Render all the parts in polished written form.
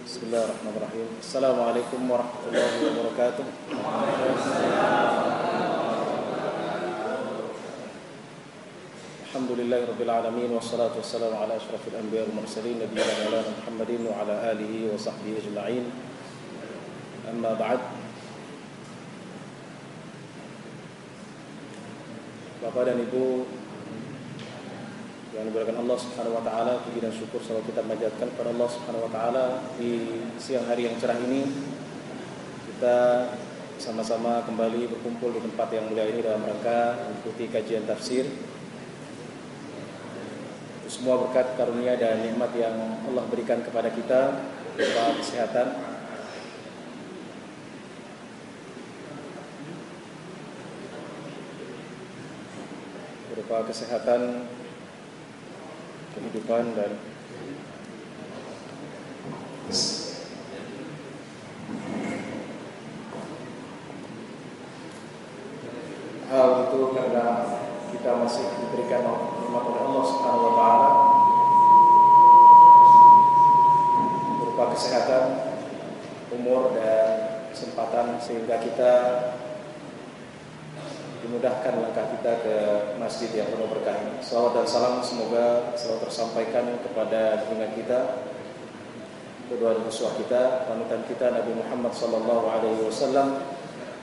Bismillahirrahmanirrahim. Assalamualaikum warahmatullahi wabarakatuh. Alhamdulillahirabbil alamin wassalatu wassalamu ala asyrafil anbiya'i wal mursalin nabiyina maulana Muhammadin wa ala alihi wa sahbihi ajma'in. Amma ba'd. Bapak dan Ibu yang dimuliakan Allah Subhanahu wa taala, puji dan syukur selalu kita panjatkan kepada Allah Subhanahu wa taala. Di siang hari yang cerah ini kita sama-sama kembali berkumpul di tempat yang mulia ini dalam rangka mengikuti kajian tafsir. Semua berkat karunia dan nikmat yang Allah berikan kepada kita berupa kesehatan, kehidupan dan hal itu karena kita masih diberikan nikmat oleh Allah Subhanahu wa taala berupa kesehatan, umur dan kesempatan sehingga kita dimudahkan langkah kita ke masjid yang penuh berkah ini. Salawat dan salam semoga selalu tersampaikan kepada junjungan kita, kedua dan uswah kita, panutan kita Nabi Muhammad SAW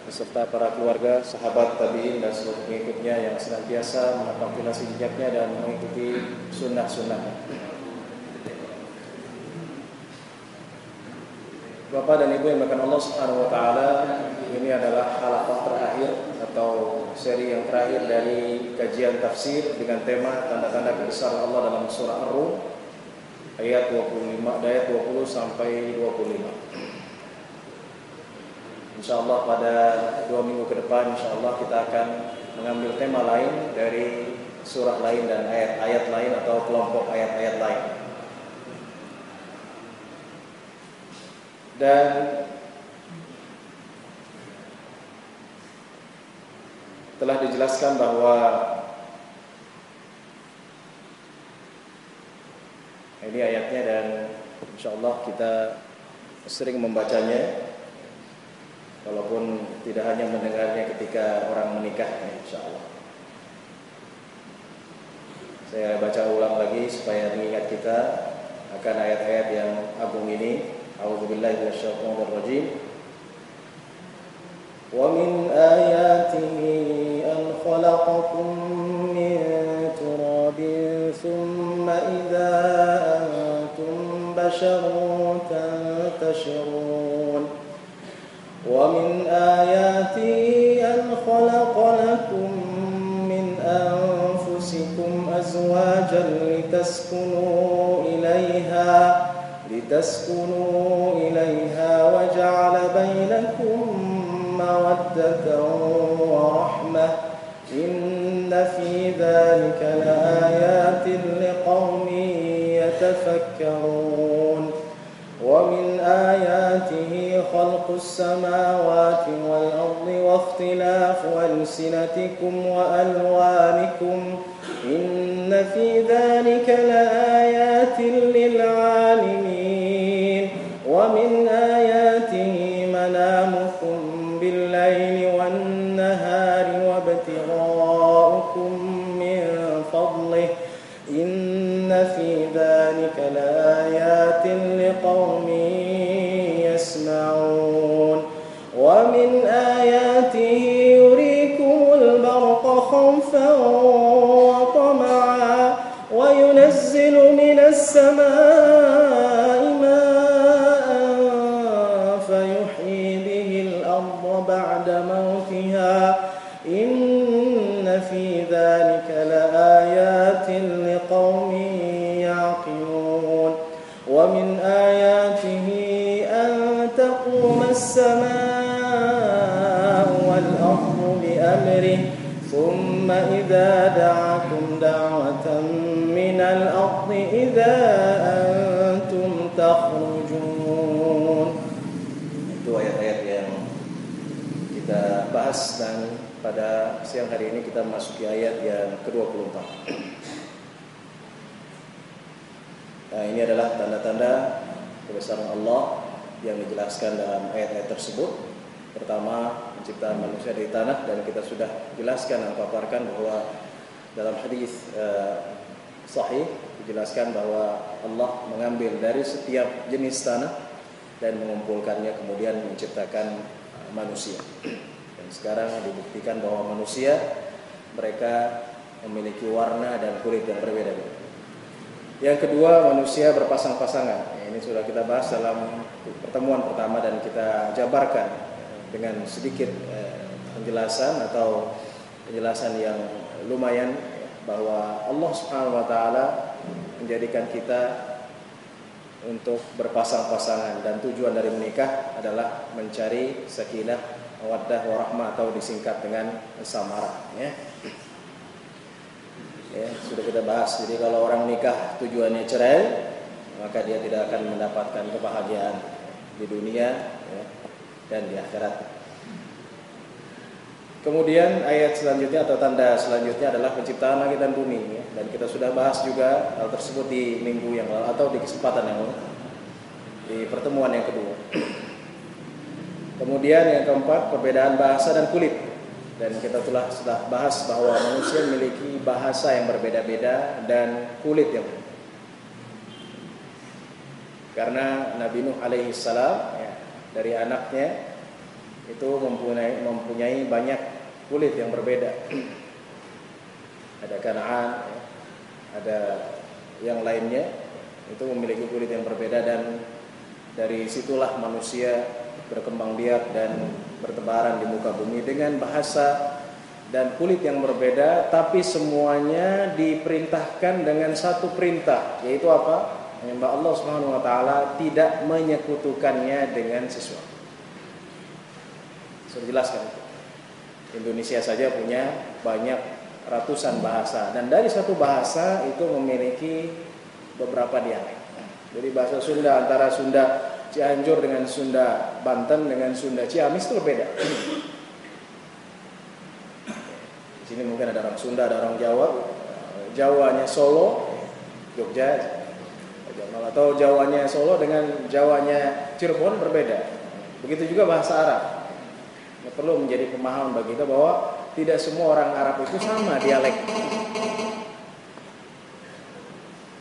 beserta para keluarga, sahabat, tabi'in dan seluruh pengikutnya yang senantiasa menapaki jejaknya dan mengikuti sunnah-sunnahnya. Bapak dan Ibu yang dimuliakan Allah Subhanahu wa taala, ini adalah halaqah terakhir atau seri yang terakhir dari kajian tafsir dengan tema tanda-tanda kebesaran Allah dalam surah Ar-Rum ayat 25 ayat 20 sampai 25. Insyaallah pada 2 minggu ke depan insyaallah kita akan mengambil tema lain dari surah lain dan ayat-ayat lain atau kelompok ayat-ayat lain. Dan telah dijelaskan bahwa ini ayatnya dan insyaallah kita sering membacanya walaupun tidak hanya mendengarnya ketika orang menikah, insyaallah. Saya baca ulang lagi supaya mengingat kita akan ayat-ayat yang agung ini. A'udzubillahi minasyaitonir rajim. Wa min ayatihi an khalaqakum min turabin thumma idza antum basharun tantashirun. Wa min ayatihi an khalaqa lakum min anfusikum azwajan litaskunu ilaiha wa ja'ala bainakum mawaddatan wa rahmah inna fi dhalika laayatin liqaumin yatafakkarun wa min ayatihi khalqus samawati wal ardi wa ikhtilafu alsinatikum wa alwanikum inna fi dhalika laayatin lil 'alimin wa min ayatihi manamukum bil laili wan nahari wa ibtigha'ukum min fadlihi inna fi dhalika laayatin liqaumin yasma'un wa min ayatihi yurikumul barqa khawfan wa tama'an wa yunazzilu minas samaa'i ma'an fayuhyi bihil arda ba'da mawtiha inna fi dhalika laayatin liqaumin ya'qilun wa min ayatihi an taquma as-samaa'u wal ardu bi amrihi thumma idza da'akum da'watan minal ardi idza antum takhrujun. Itu ayat-ayat yang kita bahas dan pada siang hari ini kita memasuki ayat yang ke-24. Nah, ini adalah tanda-tanda kebesaran Allah yang dijelaskan dalam ayat-ayat tersebut. Pertama, penciptaan manusia dari tanah, dan kita sudah jelaskan dan paparkan bahwa dalam hadis sahih dijelaskan bahwa Allah mengambil dari setiap jenis tanah dan mengumpulkannya kemudian menciptakan manusia. Dan sekarang dibuktikan bahwa manusia mereka memiliki warna dan kulit yang berbeda-beda. Yang kedua, manusia berpasang-pasangan. Ini sudah kita bahas dalam pertemuan pertama dan kita jabarkan dengan sedikit penjelasan atau penjelasan yang lumayan, bahwa Allah Subhanahu wa taala menjadikan kita untuk berpasang-pasangan, dan tujuan dari menikah adalah mencari sakinah, mawaddah, warahmah, atau disingkat dengan samarah, ya. Ya, sudah kita bahas. Jadi kalau orang nikah tujuannya cerai, maka dia tidak akan mendapatkan kebahagiaan di dunia, ya, dan di akhirat. Kemudian ayat selanjutnya atau tanda selanjutnya adalah penciptaan langit dan bumi, ya. Dan kita sudah bahas juga hal tersebut di minggu yang lalu atau di kesempatan yang lalu, di pertemuan yang kedua. Kemudian yang keempat, perbedaan bahasa dan kulit. Dan kita sudah bahas bahwa manusia memiliki bahasa yang berbeda-beda dan kulit yang berbeda. Karena Nabi Nuh alaihi salam, ya, dari anaknya itu mempunyai banyak kulit yang berbeda. Ada Kanaan, ya, ada yang lainnya, itu memiliki kulit yang berbeda, dan dari situlah manusia berkembang biak dan bertebaran di muka bumi dengan bahasa dan kulit yang berbeda, tapi semuanya diperintahkan dengan satu perintah, yaitu apa? Menyembah Allah Subhanahu wa taala, tidak menyekutukannya dengan sesuatu. Saya jelaskan itu. Indonesia saja punya banyak ratusan bahasa, dan dari satu bahasa itu memiliki beberapa dialek. Jadi bahasa Sunda, antara Sunda Cianjur dengan Sunda Banten dengan Sunda Ciamis itu berbeda. Di sini mungkin ada orang Sunda, ada orang Jawa. Jawanya Solo, Jogja, atau Jawanya Solo dengan Jawanya Cirebon berbeda. Begitu juga bahasa Arab. Ya, perlu menjadi pemahaman bagi kita bahwa tidak semua orang Arab itu sama dialek.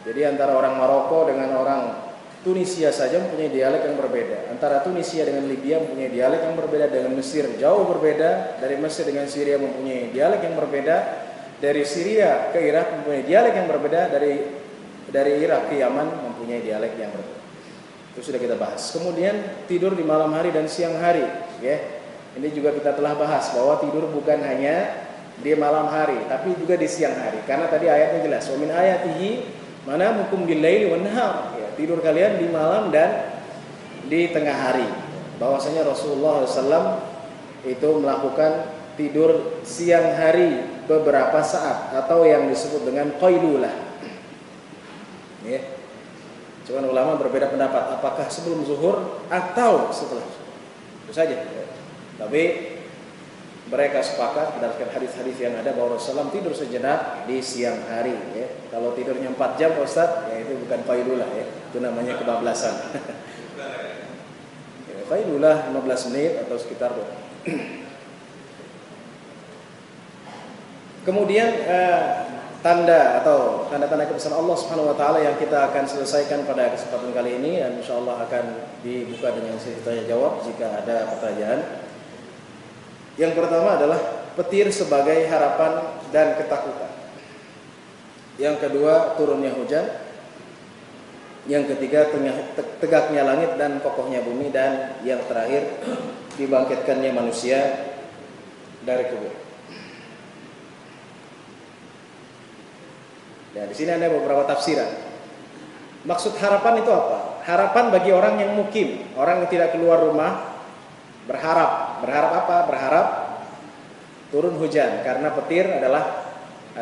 Jadi antara orang Maroko dengan orang Tunisia saja mempunyai dialek yang berbeda. Antara Tunisia dengan Libya mempunyai dialek yang berbeda. Dengan Mesir jauh berbeda. Dari Mesir dengan Syria mempunyai dialek yang berbeda. Dari Syria ke Irak mempunyai dialek yang berbeda. Dari Irak ke Yaman mempunyai dialek yang berbeda. Itu sudah kita bahas. Kemudian tidur di malam hari dan siang hari, ya. Ini juga kita telah bahas bahwa tidur bukan hanya di malam hari, tapi juga di siang hari. Karena tadi ayatnya jelas, wa min ayatihi manamukum bil-laili wan-nahar. Tidur kalian di malam dan di tengah hari. Bahwasanya Rasulullah SAW itu melakukan tidur siang hari beberapa saat, atau yang disebut dengan qailulah. Ya. Cuman ulama berbeda pendapat, apakah sebelum zuhur atau setelah zuhur. Itu saja. Tapi mereka sepakat berdasarkan hadis-hadis yang ada bahwa Rasulullah tidur sejenak di siang hari, ya. Kalau tidurnya 4 jam Ustaz, ya itu bukan qailulah, ya. Itu namanya kebablasan. Ya, qailulah 15 menit atau sekitar itu. Kemudian tanda atau tanda-tanda kebesaran Allah Subhanahu wa taala yang kita akan selesaikan pada kesempatan kali ini, dan insyaallah akan dibuka dengan sesi tanya jawab jika ada pertanyaan. Yang pertama adalah petir sebagai harapan dan ketakutan. Yang kedua, turunnya hujan. Yang ketiga, tegaknya langit dan kokohnya bumi. Dan yang terakhir, dibangkitkannya manusia dari kubur. Dan di sini ada beberapa tafsiran. Maksud harapan itu apa? Harapan bagi orang yang mukim, orang yang tidak keluar rumah, berharap. Berharap apa? Berharap turun hujan, karena petir adalah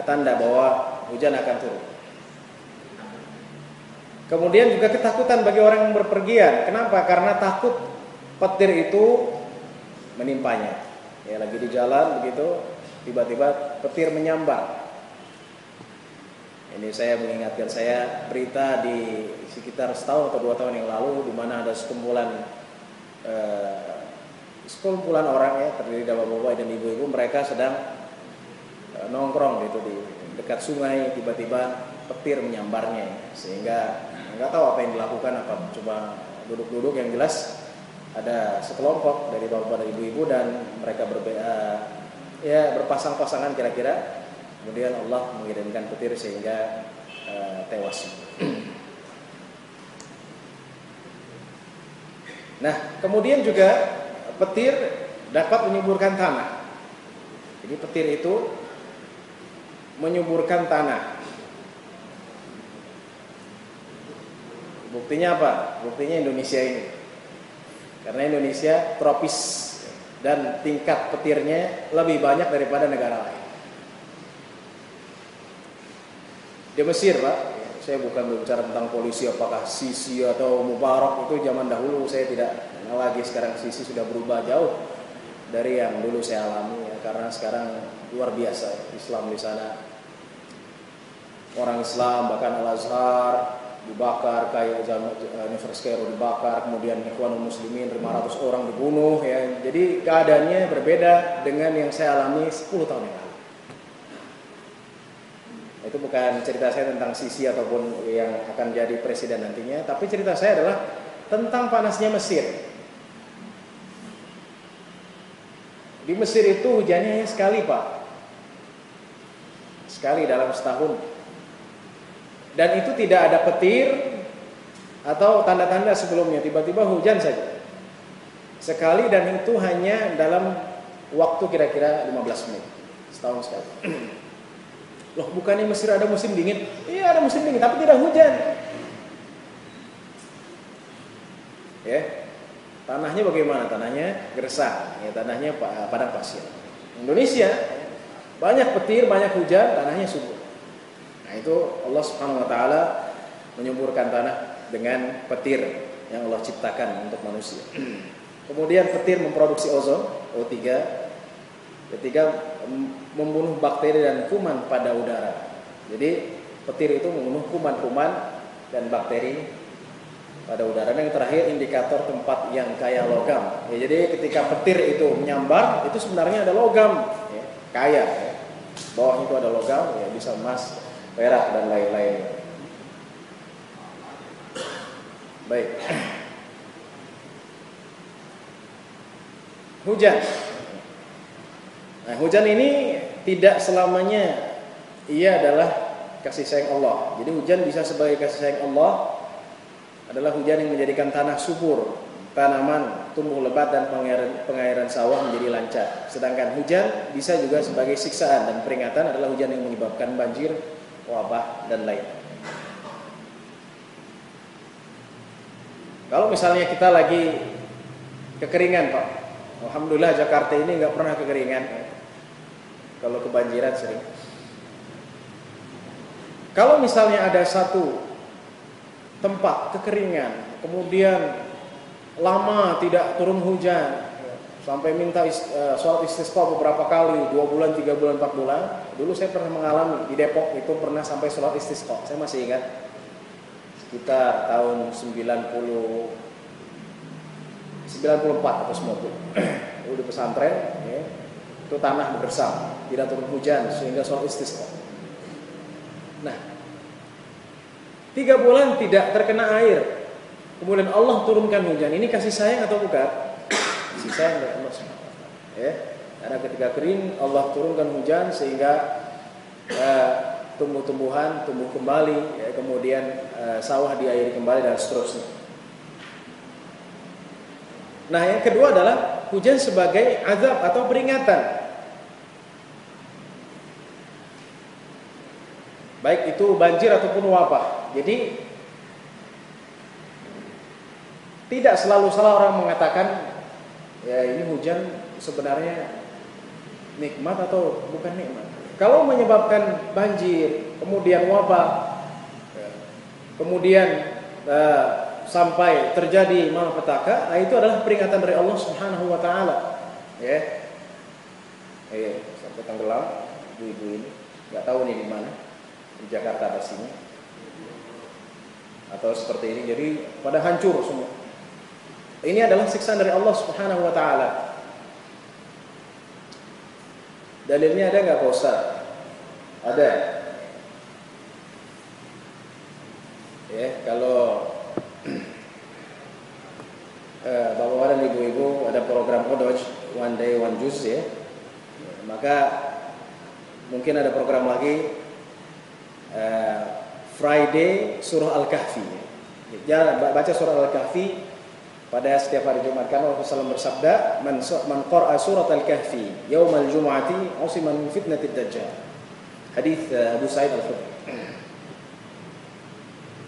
tanda bahwa hujan akan turun. Kemudian juga ketakutan bagi orang yang berpergian. Kenapa? Karena takut petir itu menimpanya. Ya, lagi di jalan begitu, tiba-tiba petir menyambar. Ini saya mengingatkan saya berita di sekitar setahun atau 2 tahun yang lalu, di mana ada sekumpulan orang ya, terdiri dari bapak-bapak dan ibu-ibu, mereka sedang nongkrong gitu di dekat sungai, tiba-tiba petir menyambarnya, sehingga nggak tahu apa yang dilakukan, apa coba duduk-duduk, yang jelas ada sekelompok dari bapak dan ibu-ibu dan mereka berpasang-pasangan kira-kira, kemudian Allah mengirimkan petir sehingga tewas. Nah, kemudian juga petir dapat menyuburkan tanah. Jadi petir itu menyuburkan tanah. Buktinya apa? Buktinya Indonesia ini. Karena Indonesia tropis dan tingkat petirnya lebih banyak daripada negara lain. Di Mesir, Pak, saya bukan berbicara tentang polisi apakah Sisi atau Mubarak, itu zaman dahulu, saya tidak kenal lagi. Sekarang Sisi sudah berubah jauh dari yang dulu saya alami ya, karena sekarang luar biasa Islam di sana. Orang Islam, bahkan Al-Azhar dibakar, kayak Universitas Kairo dibakar, kemudian Ikhwanul Muslimin 500 orang dibunuh ya. Jadi keadaannya berbeda dengan yang saya alami 10 tahun yang lalu. Itu bukan cerita saya tentang Sisi ataupun yang akan jadi presiden nantinya, tapi cerita saya adalah tentang panasnya Mesir. Di Mesir itu hujannya hanya sekali, Pak. Sekali dalam setahun. Dan itu tidak ada petir atau tanda-tanda sebelumnya, tiba-tiba hujan saja. Sekali, dan itu hanya dalam waktu kira-kira 15 menit. Setahun sekali. Loh, bukannya Mesir ada musim dingin? Iya, ada musim dingin, tapi tidak hujan. Ya. Tanahnya bagaimana? Tanahnya gersang, ya, tanahnya padang pasir. Indonesia banyak petir, banyak hujan, tanahnya subur. Nah, itu Allah Subhanahu wa taala menyuburkan tanah dengan petir yang Allah ciptakan untuk manusia. Kemudian petir memproduksi ozon, O3. Ketiga, membunuh bakteri dan kuman pada udara. Jadi petir itu membunuh kuman-kuman dan bakteri pada udara. Dan yang terakhir, indikator tempat yang kaya logam. Ya, jadi ketika petir itu menyambar, itu sebenarnya ada logam, ya, kaya. Ya. Bawahnya itu ada logam, ya, bisa emas, perak dan lain-lain. Baik. Hujan. Nah, hujan ini tidak selamanya ia adalah kasih sayang Allah. Jadi hujan bisa sebagai kasih sayang Allah, adalah hujan yang menjadikan tanah subur, tanaman tumbuh lebat, dan pengairan sawah menjadi lancar. Sedangkan hujan bisa juga sebagai siksaan dan peringatan, adalah hujan yang menyebabkan banjir, wabah, dan lain. Kalau misalnya kita lagi kekeringan, Pak, alhamdulillah Jakarta ini nggak pernah kekeringan. Kalau kebanjiran sering. Kalau misalnya ada satu tempat kekeringan, kemudian lama tidak turun hujan, sampai minta sholat istisqa beberapa kali, 2 bulan, 3 bulan, 4 bulan. Dulu saya pernah mengalami di Depok, itu pernah sampai sholat istisqa. Saya masih ingat, sekitar tahun 94 atau 90. Itu di pesantren, ya, itu tanah bersam, tidak turun hujan sehingga sholat istisqa. Nah, 3 bulan tidak terkena air, kemudian Allah turunkan hujan. Ini kasih sayang atau bukan? Kasih sayang dari Allah SWT. Ya, karena ketika kering Allah turunkan hujan sehingga tumbuh-tumbuhan tumbuh kembali, ya, kemudian sawah diairi kembali, dan seterusnya. Nah, yang kedua adalah hujan sebagai azab atau peringatan. Baik itu banjir ataupun wabah. Jadi tidak selalu salah orang mengatakan, ya, ini hujan sebenarnya nikmat atau bukan nikmat. Kalau menyebabkan banjir, kemudian wabah, kemudian sampai terjadi malapetaka, nah itu adalah peringatan dari Allah Subhanahu wa taala. Ya. Sampai tenggelam ibu-ibu ini, enggak tahu nih di mana. di Jakarta ada sini atau seperti ini, jadi pada hancur semua. Ini adalah siksaan dari Allah Subhanahu wa taala. Dalilnya ada enggak Pak Ustaz? Ada. Ya, kalau Bapak dan Ibu-ibu ada program Odoj One Day One Juice ya, maka mungkin ada program lagi Friday Surah Al-Kahfi. Ya, baca Surah Al-Kahfi pada setiap hari Jumat. Karena Rasulullah bersabda, "Man qara'a surat Al-Kahfi yaumal jumu'ati usima min fitnatid dajjal." Hadis Abu Sa'id Al-Khudri.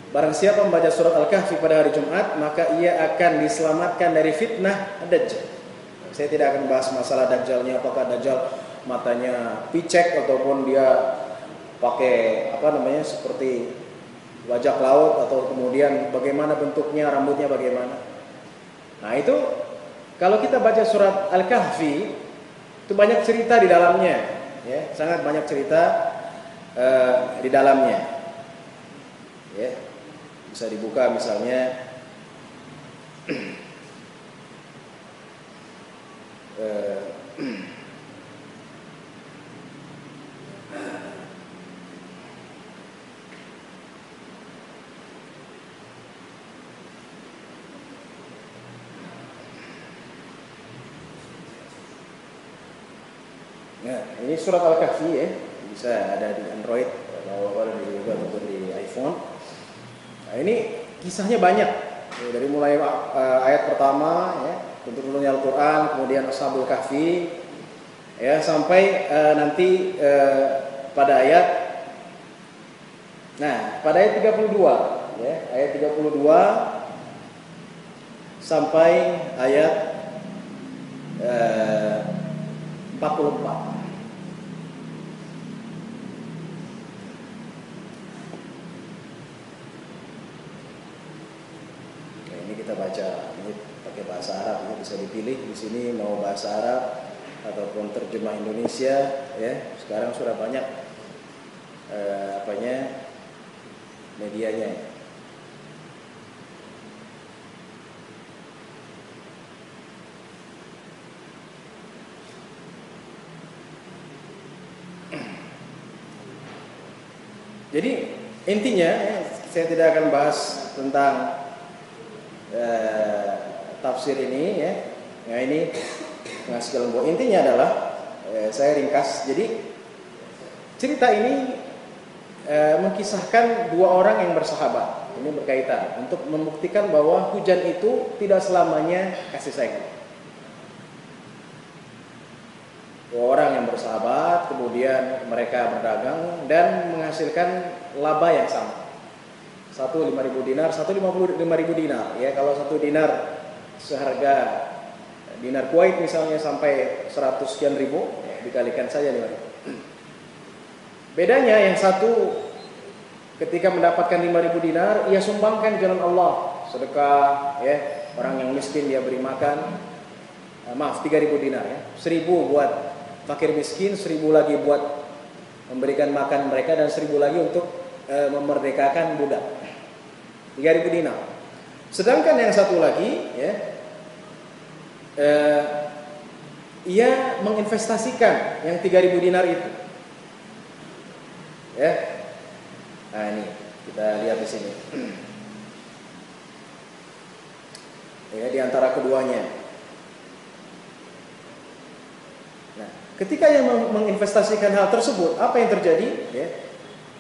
Barang siapa membaca surat Al-Kahfi pada hari Jumat, maka ia akan diselamatkan dari fitnah Dajjal. Saya tidak akan bahas masalah Dajjalnya, apakah Dajjal matanya picek ataupun dia pakai seperti bajak laut, atau kemudian bagaimana bentuknya, rambutnya bagaimana. Nah itu kalau kita baca surat Al-Kahfi itu banyak cerita di dalamnya, ya, sangat banyak cerita di dalamnya. Ya. Bisa dibuka misalnya nah, ini surat Al-Kahfi ya, bisa ada di Android atau di iPhone. Nah, ini kisahnya banyak ya, dari mulai ayat pertama ya, turunnya Al-Quran, kemudian Ashabul Kahfi ya, sampai nanti pada ayat, nah pada ayat 32 ya, ayat 32 sampai ayat 44. Kita baca ini pakai bahasa Arab, ini bisa dipilih di sini mau bahasa Arab ataupun terjemah Indonesia ya. Sekarang sudah banyak medianya. Jadi intinya ya, saya tidak akan bahas tentang tafsir ini ya. Nah ini ngasih kelembu. Intinya adalah saya ringkas. Jadi cerita ini mengkisahkan dua orang yang bersahabat. Ini berkaitan untuk membuktikan bahwa hujan itu tidak selamanya kasih sayang. Dua orang yang bersahabat, kemudian mereka berdagang dan menghasilkan laba yang sama. Satu 5.000 dinar, satu 55.000 dinar. Ya, kalau satu dinar seharga dinar Kuwait misalnya sampai 100 sekian ribu, ya, dikalikan saja 5.000. Bedanya yang satu ketika mendapatkan 5.000 dinar, ia sumbangkan jalan Allah, sedekah, ya, orang yang miskin dia beri makan. 3.000 dinar ya, 1.000 buat fakir miskin, 1.000 lagi buat memberikan makan mereka, dan 1.000 lagi untuk memerdekakan budak. 3.000 dinar. Sedangkan yang satu lagi ya, ia menginvestasikan yang 3.000 dinar itu. Ya. Nah, ini kita lihat di sini. Ya, di antara keduanya. Nah, ketika ia menginvestasikan hal tersebut, apa yang terjadi? Ya.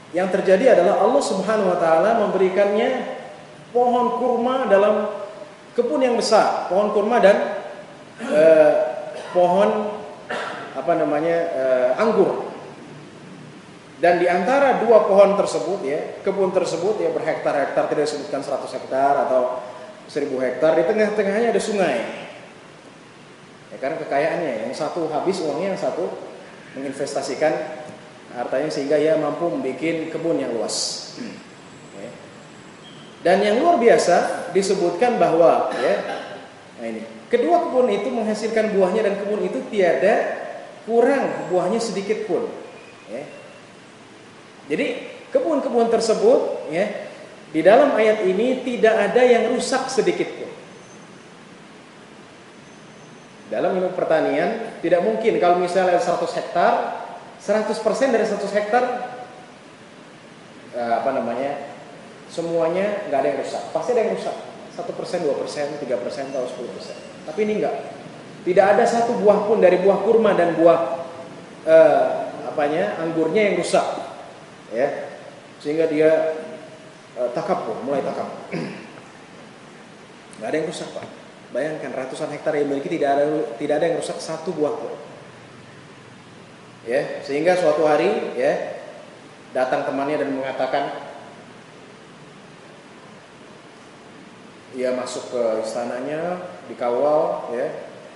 Yang terjadi adalah Allah Subhanahu wa taala memberikannya pohon kurma dalam kebun yang besar, pohon kurma dan pohon anggur. Dan di antara dua pohon tersebut ya, kebun tersebut ya berhektar-hektar, tidak disebutkan 100 hektar atau 1.000 hektar, di tengah-tengahnya ada sungai. Ya, karena kekayaannya, yang satu habis uangnya, yang satu menginvestasikan hartanya sehingga ia mampu membuat kebun yang luas. Ya. Dan yang luar biasa disebutkan bahwa ya, nah ini, kedua kebun itu menghasilkan buahnya, dan kebun itu tiada kurang buahnya sedikit pun. Ya. Jadi kebun-kebun tersebut, ya, di dalam ayat ini tidak ada yang rusak sedikit pun. Dalam ilmu pertanian tidak mungkin kalau misalnya 100 hektar, 100% dari 100 hektar semuanya nggak ada yang rusak. Pasti ada yang rusak. 1%, 2%, 3%, atau 10%. Tapi ini enggak. Tidak ada satu buah pun dari buah kurma dan buah anggurnya yang rusak. Ya. Sehingga dia takabur, mulai takabur. Nggak ada yang rusak, Pak. Bayangkan ratusan hektar yang memiliki tidak ada yang rusak satu buah pun. Ya, sehingga suatu hari, ya, datang temannya dan mengatakan, ia masuk ke istananya, dikawal, ya,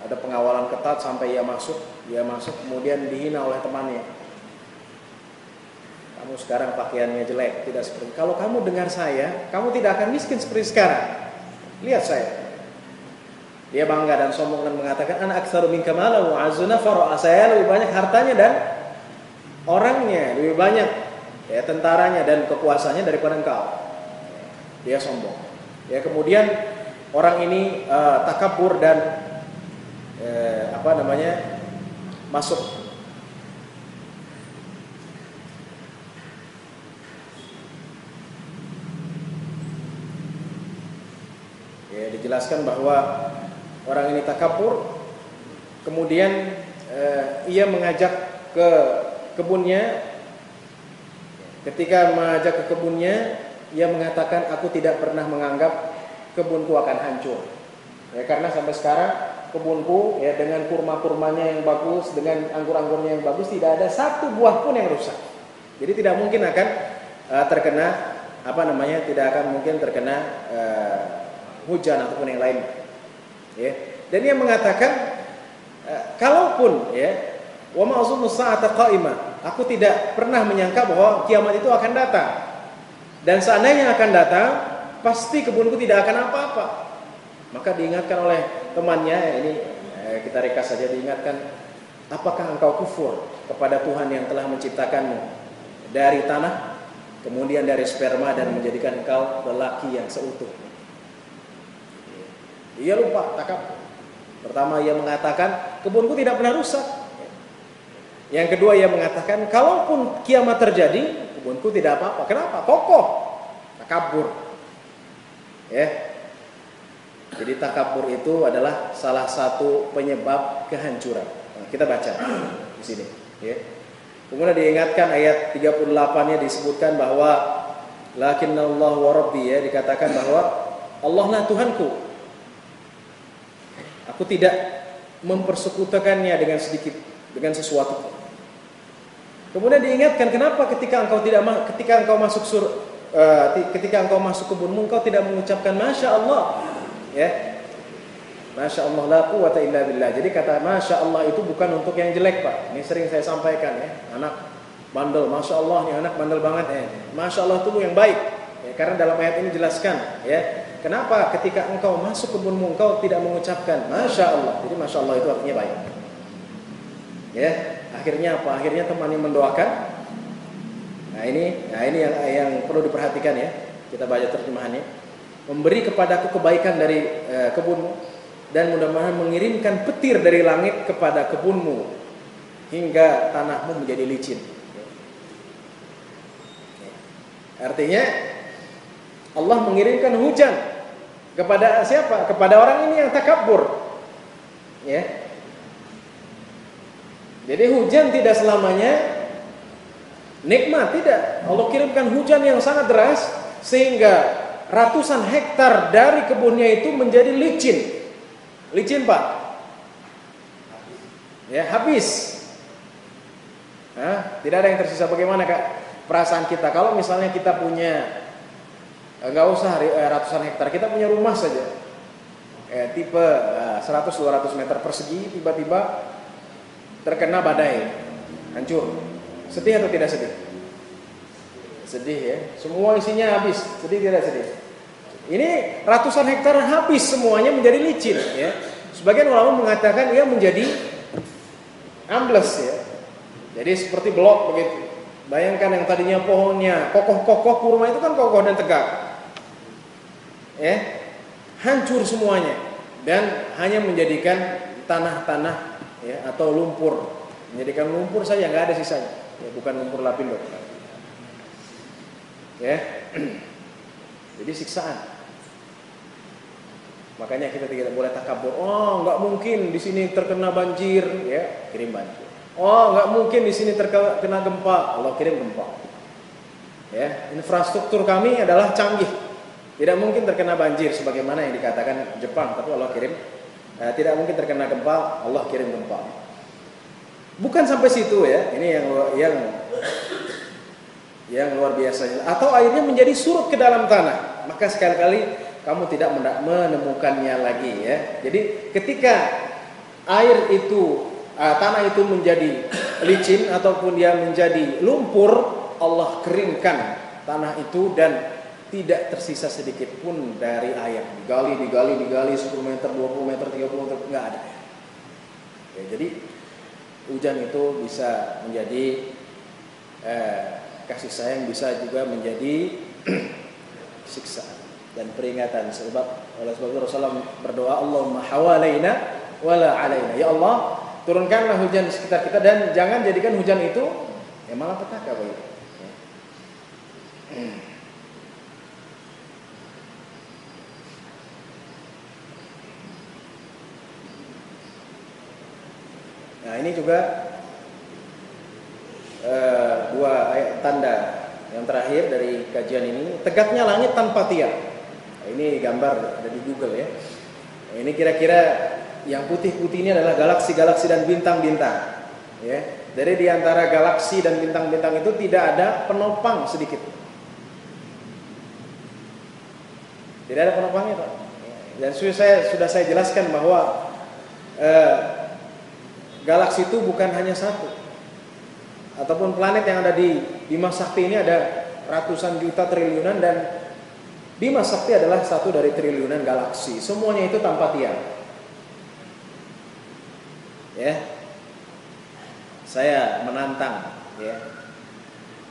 ada pengawalan ketat sampai ia masuk, kemudian dihina oleh temannya. Kamu sekarang pakaiannya jelek, tidak seperti. Kalau kamu dengar saya, kamu tidak akan miskin seperti sekarang. Lihat saya. Dia bangga dan sombong dan mengatakan, ana aktsaru minka malan wa azzu nafara. Saya lebih banyak hartanya dan orangnya, lebih banyak, ya, tentaranya dan kekuasaannya daripada engkau. Dia sombong. Ya, kemudian orang ini takabur dan masuk. Ya, dijelaskan bahwa orang ini takabur, kemudian ia mengajak ke kebunnya. Ketika mengajak ke kebunnya, ia mengatakan, aku tidak pernah menganggap kebunku akan hancur. Ya, karena sampai sekarang kebunku, ya, dengan kurma-kurmanya yang bagus, dengan anggur-anggurnya yang bagus, tidak ada satu buah pun yang rusak. Jadi tidak mungkin akan terkena tidak akan mungkin terkena hujan ataupun yang lain. Ya. Dan ia mengatakan, kalaupun, ya, wa ma azunnu sa'ata qa'imah, aku tidak pernah menyangka bahwa kiamat itu akan datang. Dan seandainya akan datang, pasti kebunku tidak akan apa-apa. Maka diingatkan oleh temannya, ini kita ringkas saja, diingatkan, apakah engkau kufur kepada Tuhan yang telah menciptakanmu dari tanah, kemudian dari sperma, dan menjadikan engkau lelaki yang seutuh. Ia lupa takabur. Pertama ia mengatakan, kebunku tidak pernah rusak. Yang kedua ia mengatakan, kalaupun kiamat terjadi, kebunku tidak apa-apa. Kenapa? Kokoh. Takabur. Ya. Jadi takabur itu adalah salah satu penyebab kehancuran. Nah, kita baca di sini. Ya. Kemudian diingatkan ayat 38-nya disebutkan bahwa lakinnallahu wa rabbi, ya, dikatakan bahwa Allah lah Tuhanku. Aku tidak mempersekutukannya dengan sedikit, dengan sesuatu. Kemudian diingatkan, kenapa ketika engkau masuk kebunmu, engkau tidak mengucapkan masya Allah, ya, masya Allah la quwwata illa billah. Jadi kata masya Allah itu bukan untuk yang jelek, Pak. Ini sering saya sampaikan, ya, anak bandel, masya Allah nih anak bandel banget, masya Allah itu yang baik, ya, karena dalam ayat ini jelaskan, ya. Kenapa ketika engkau masuk kebunmu engkau tidak mengucapkan masya Allah? Jadi masya Allah itu artinya baik. Ya, akhirnya apa? Akhirnya temannya mendoakan. Nah ini yang perlu diperhatikan, ya. Kita baca terjemahannya. Memberi kepadaku kebaikan dari kebunmu, dan mudah-mudahan mengirimkan petir dari langit kepada kebunmu hingga tanahmu menjadi licin. Artinya Allah mengirimkan hujan kepada siapa? Kepada orang ini yang takabur. Ya. Jadi hujan tidak selamanya nikmat, tidak. Allah kirimkan hujan yang sangat deras sehingga ratusan hektar dari kebunnya itu menjadi licin. Licin, Pak. Ya, habis. Nah, tidak ada yang tersisa. Bagaimana, Kak, perasaan kita kalau misalnya kita punya, enggak usah ratusan hektar, kita punya rumah saja, tipe 100-200 meter persegi, tiba-tiba terkena badai, hancur. Sedih atau tidak sedih? Sedih, ya. Semua isinya habis. Sedih tidak sedih? Ini ratusan hektar habis semuanya menjadi licin, ya. Sebagian ulama mengatakan ia menjadi ambles, ya. Jadi seperti blok begitu. Bayangkan yang tadinya pohonnya kokoh-kokoh, kurma itu kan kokoh dan tegak. Hancur semuanya dan hanya menjadikan tanah-tanah atau lumpur. Menjadikan lumpur saja, nggak ada sisanya. Bukan lumpur lapindo. Jadi siksaan. Makanya kita tidak boleh takabur. Oh, nggak mungkin di sini terkena banjir, kirim banjir. Oh, nggak mungkin di sini terkena gempa, Allah kirim gempa. Infrastruktur kami adalah canggih, tidak mungkin terkena banjir sebagaimana yang dikatakan Jepang, tapi Allah kirim. Tidak mungkin terkena gempa, Allah kirim gempa. Bukan sampai situ ini yang luar biasa. Atau airnya menjadi surut ke dalam tanah, maka sekali-kali kamu tidak menemukannya lagi Jadi ketika air itu tanah itu menjadi licin ataupun dia menjadi lumpur, Allah keringkan tanah itu dan tidak tersisa sedikit pun dari air. Digali 10 meter, 20 meter, 30 meter, enggak ada. Jadi hujan itu bisa menjadi kasih sayang, bisa juga menjadi siksaan dan peringatan. Oleh sebab itu Rasulullah berdoa, Allahumma hawalaina wala alaina. Ya Allah, turunkanlah hujan di sekitar kita dan jangan jadikan hujan itu malapetaka bagi kita. Nah, ini juga dua ayat tanda yang terakhir dari kajian ini. Tegaknya langit tanpa tiang. Nah, ini gambar ada di Google Nah, ini kira-kira yang putih-putih ini adalah galaksi-galaksi dan bintang-bintang. Dari di antara galaksi dan bintang-bintang itu tidak ada penopang sedikit. Tidak ada penopangnya, Pak. Dan sudah saya jelaskan bahwa galaksi itu bukan hanya satu. Ataupun planet yang ada di Bima Sakti ini ada ratusan juta triliunan, dan Bima Sakti adalah satu dari triliunan galaksi. Semuanya itu tanpa tiang. Saya menantang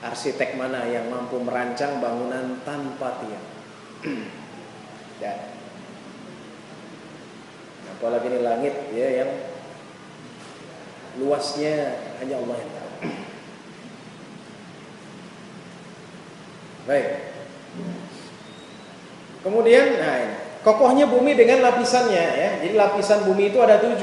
arsitek mana yang mampu merancang bangunan tanpa tiang. Apalagi ini langit yang luasnya hanya Allah yang tahu. Baik. Kemudian kokohnya bumi dengan lapisannya Jadi lapisan bumi itu ada 7.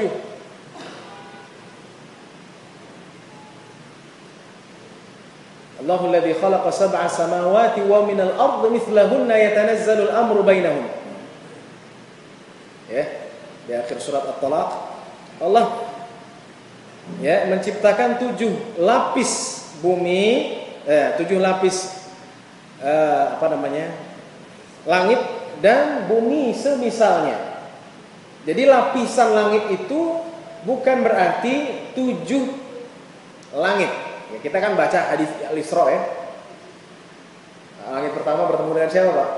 Allahu alladzi khalaqa sab'a samawati wa minal ardi mithlahunna yatanazzalu al-amru bainahum. Di akhir surat At-Talaq Allah menciptakan 7 lapis bumi, 7 lapis langit dan bumi semisalnya. Jadi lapisan langit itu bukan berarti 7 langit. Kita kan baca hadis Al-Isra Langit pertama bertemu dengan siapa, Pak?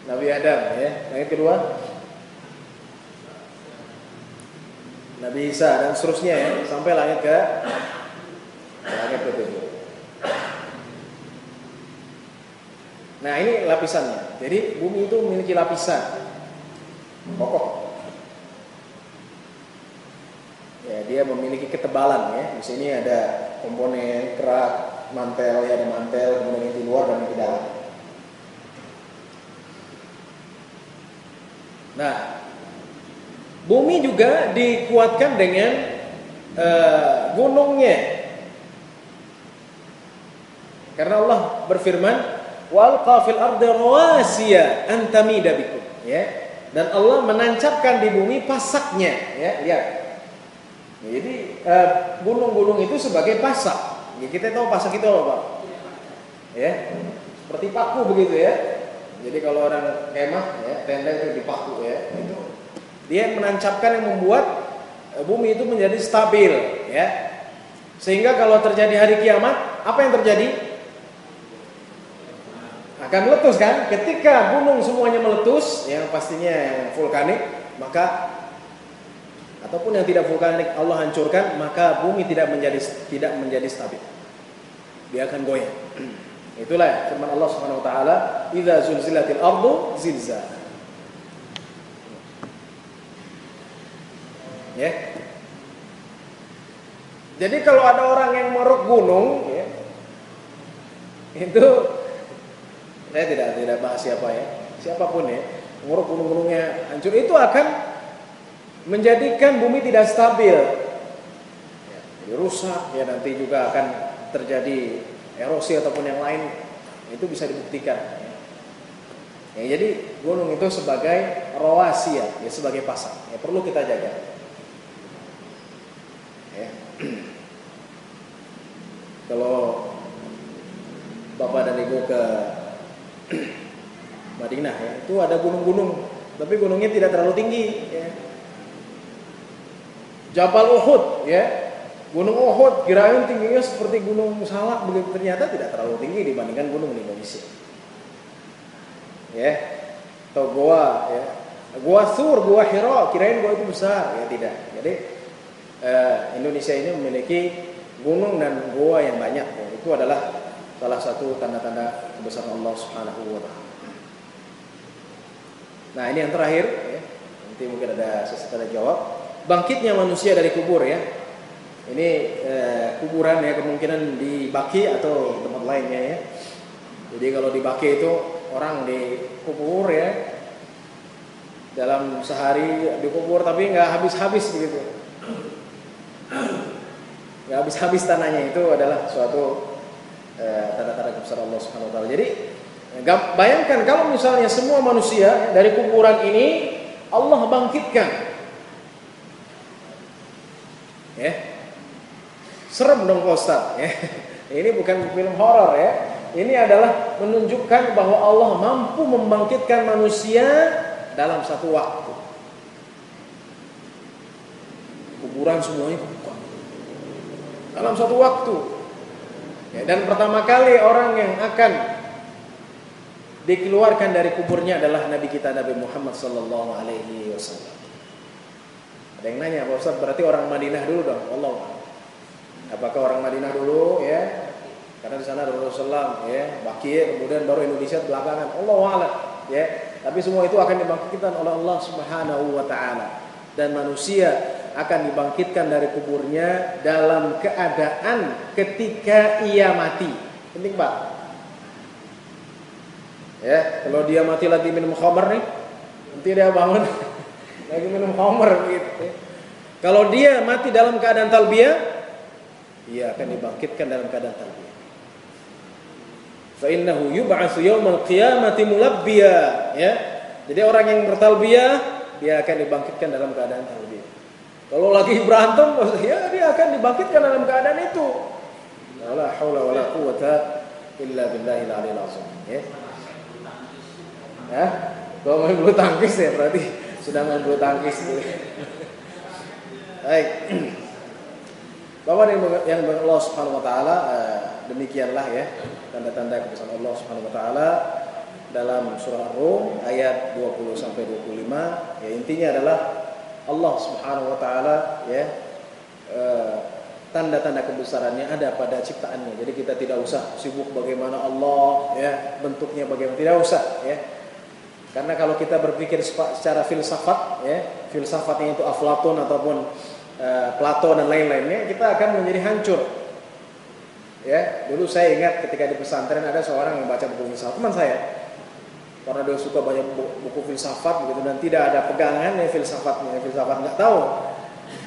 Nabi Adam Langit kedua Nabi Isa dan seterusnya sampai langit ke-7. Nah, ini lapisannya. Jadi bumi itu memiliki lapisan kokoh. Dia memiliki ketebalan Di sini ada komponen kerak, mantel ada mantel, kemudian yang di luar dan yang di dalam. Nah, bumi juga dikuatkan dengan gunungnya. Karena Allah berfirman, "Wa alqa fil ardi rawasiya an tamida bikum." Dan Allah menancapkan di bumi pasaknya. Lihat. Jadi gunung-gunung itu sebagai pasak. Kita tahu pasak itu apa, Pak? Seperti paku begitu Jadi kalau orang kemah tenda itu dipaku itu dia menancapkan yang membuat bumi itu menjadi stabil Sehingga kalau terjadi hari kiamat, apa yang terjadi? Akan meletus kan? Ketika gunung semuanya meletus, yang pastinya yang vulkanik, maka ataupun yang tidak vulkanik Allah hancurkan, maka bumi tidak menjadi stabil. Dia akan goyah. Itulah firman Allah Subhanahu wa taala, "Idza zulzilatil ardu zilzalaha." Ya. Jadi kalau ada orang yang meruk gunung, ya, itu saya tidak bahas siapa ya, siapapun ya, meruk gunung-gunungnya hancur, itu akan menjadikan bumi tidak stabil, ya, jadi rusak, ya nanti juga akan terjadi erosi ataupun yang lain, itu bisa dibuktikan. Ya, jadi gunung itu sebagai rawasi ya sebagai pasang, ya perlu kita jaga. Ya. Kalau Bapak dan Ibu ke Madinah ya, itu ada gunung-gunung, tapi gunungnya tidak terlalu tinggi ya. Jabal Uhud ya, Gunung Uhud kirain tingginya seperti Gunung Salak, begitu ternyata tidak terlalu tinggi dibandingkan gunung di Indonesia. Ya. Atau goa ya. Goa Sur, Goa Hira, kirain goa itu besar, ya tidak. Jadi Indonesia ini memiliki gunung dan goa yang banyak ya. Itu adalah salah satu tanda-tanda kebesaran Allah Subhanahu wa taala. Nah, ini yang terakhir ya. Nanti mungkin ada sesuatu jawab. Bangkitnya manusia dari kubur ya. Ini kuburan ya, kemungkinan di Baki atau tempat lainnya ya. Jadi kalau di Baki itu orang dikubur ya, dalam sehari dikubur tapi nggak habis-habis begitu. Nggak habis-habis tanahnya, itu adalah suatu tanda-tanda kebesaran Allah Subhanahu wa taala. Jadi bayangkan kalau misalnya semua manusia dari kuburan ini Allah bangkitkan. Ya. Serem dong Pak Ustaz ya. Ini bukan film horor ya. Ini adalah menunjukkan bahwa Allah mampu membangkitkan manusia dalam satu waktu. Kuburan semuanya kebuka dalam satu waktu ya, dan pertama kali orang yang akan dikeluarkan dari kuburnya adalah Nabi kita Nabi Muhammad sallallahu alaihi wasallam. Ada yang nanya, Pak Ustaz, berarti orang Madinah dulu dong? Allah, apakah orang Madinah dulu ya? Karena di sana Rasulullah ya, Baqi, kemudian baru Indonesia belakangan. Allahu a'lam ya. Tapi semua itu akan dibangkitkan oleh Allah Subhanahu wa taala, dan manusia akan dibangkitkan dari kuburnya dalam keadaan ketika ia mati. Penting Pak. Ya, kalau dia mati lagi minum khamar nih, nanti dia bangun lagi minum khamar gitu. Kalau dia mati dalam keadaan talbiyah, ia akan dibangkitkan dalam keadaan talbiyah. Fa innahu yub'atsu yaumal qiyamati mulabbiya ya. Jadi orang yang bertalbiyah dia akan dibangkitkan dalam keadaan talbiyah. Kalau lagi berantem ya dia akan dibangkitkan dalam keadaan itu. La haula wala quwata illa billahil aliyil azim ya. Ya, kalau main bulu tangkis ya berarti sudah main bulu tangkis gitu. Baik. Bapak yang Allah Subhanahu wa taala, demikianlah ya tanda-tanda kebesaran Allah Subhanahu wa taala dalam surah Ar-Rum ayat 20 sampai 25. Ya, intinya adalah Allah Subhanahu wa taala ya, tanda-tanda kebesarannya ada pada ciptaannya. Jadi kita tidak usah sibuk bagaimana Allah ya, bentuknya bagaimana, tidak usah ya. Karena kalau kita berpikir secara filsafat ya, filsafatnya itu Aflatun ataupun Plato dan lain-lainnya, kita akan menjadi hancur. Ya, dulu saya ingat ketika di pesantren ada seorang yang baca buku filsafat, teman saya. Karena dia suka banyak buku filsafat begitu dan tidak ada pegangan ya filsafat nggak tahu.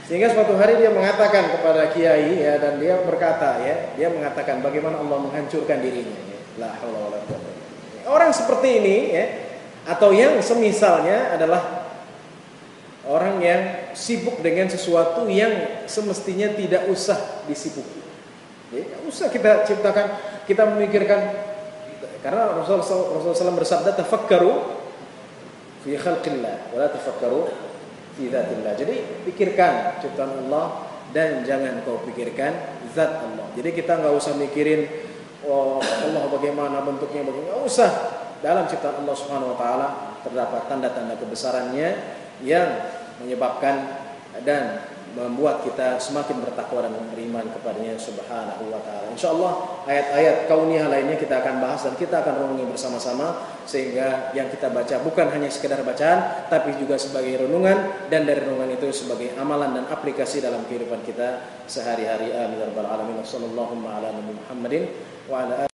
Sehingga suatu hari dia mengatakan kepada kiai ya, dan dia berkata ya, dia mengatakan bagaimana Allah menghancurkan dirinya ya. La haula wala quwwata. Orang seperti ini ya, atau yang semisalnya adalah orang yang sibuk dengan sesuatu yang semestinya tidak usah disibuki. Ya, usah kita ciptakan, kita memikirkan, karena Rasulullah SAW bersabda tafakkaru fi khalqillah wa la tafakkaru fi dzatillah. Jadi pikirkan ciptaan Allah dan jangan kau pikirkan zat Allah. Jadi kita enggak usah mikirin oh Allah bagaimana bentuknya, bagaimana, enggak usah. Dalam ciptaan Allah Subhanahu wa taala terdapat tanda-tanda kebesarannya yang menyebabkan dan membuat kita semakin bertakwa dan beriman kepadanya subhanahu wa ta'ala. InsyaAllah ayat-ayat kauniyah lainnya kita akan bahas dan kita akan renungi bersama-sama, sehingga yang kita baca bukan hanya sekedar bacaan, tapi juga sebagai renungan, dan dari renungan itu sebagai amalan dan aplikasi dalam kehidupan kita sehari-hari. Amin ya rabbal alamin. Sallallahu ala nabi Muhammadin wa ala